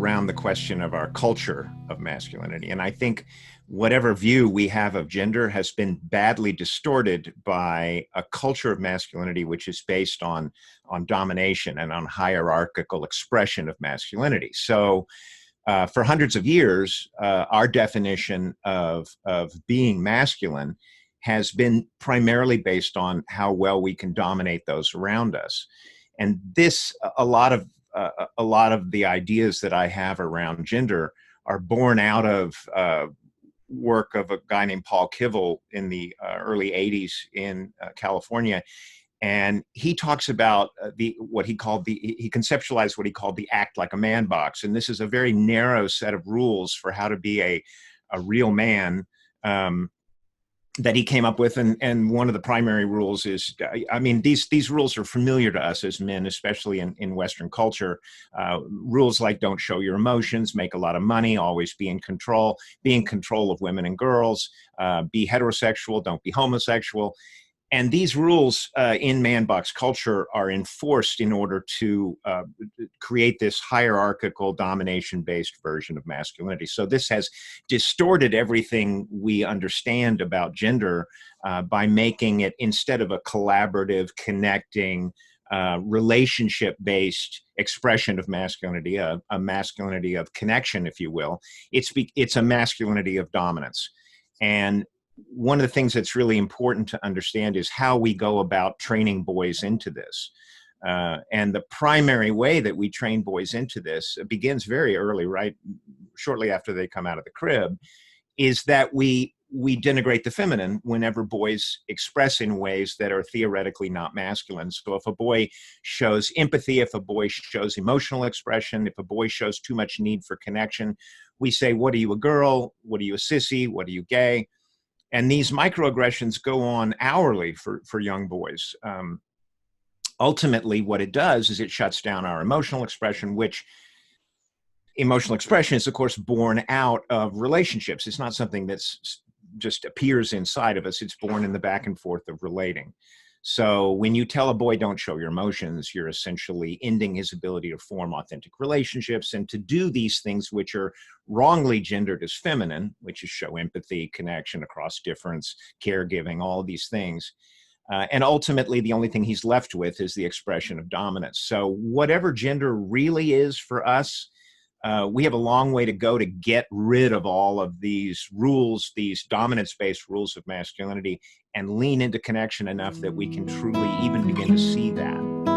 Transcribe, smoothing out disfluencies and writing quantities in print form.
around the question of our culture of masculinity. And I think whatever view we have of gender has been badly distorted by a culture of masculinity which is based on domination and on hierarchical expression of masculinity. So for hundreds of years, our definition of being masculine has been primarily based on how well we can dominate those around us. And this, a lot of the ideas that I have around gender are born out of work of a guy named Paul Kivel in the early 80s in California. And he talks about he conceptualized what he called the act like a man box. And this is a very narrow set of rules for how to be a real man that he came up with. And one of the primary rules is, I mean, these rules are familiar to us as men, especially in Western culture. Rules like don't show your emotions, make a lot of money, always be in control of women and girls, be heterosexual, don't be homosexual. And these rules in man box culture are enforced in order to create this hierarchical domination-based version of masculinity. So this has distorted everything we understand about gender by making it, instead of a collaborative, connecting, relationship-based expression of masculinity, a masculinity of connection, if you will, it's a masculinity of dominance. And one of the things that's really important to understand is how we go about training boys into this. And the primary way that we train boys into this begins very early, right? Shortly after they come out of the crib, is that we denigrate the feminine whenever boys express in ways that are theoretically not masculine. So if a boy shows empathy, if a boy shows emotional expression, if a boy shows too much need for connection, we say, what are you, a girl? What are you, a sissy? What are you, gay? And these microaggressions go on hourly for young boys. Ultimately, what it does is it shuts down our emotional expression, which emotional expression is, of course, born out of relationships. It's not something that's just appears inside of us. It's born in the back and forth of relating. So when you tell a boy, don't show your emotions, you're essentially ending his ability to form authentic relationships and to do these things which are wrongly gendered as feminine, which is show empathy, connection across difference, caregiving, all of these things. And ultimately, the only thing he's left with is the expression of dominance. So whatever gender really is for us, we have a long way to go to get rid of all of these rules, these dominance-based rules of masculinity, and lean into connection enough that we can truly even begin to see that.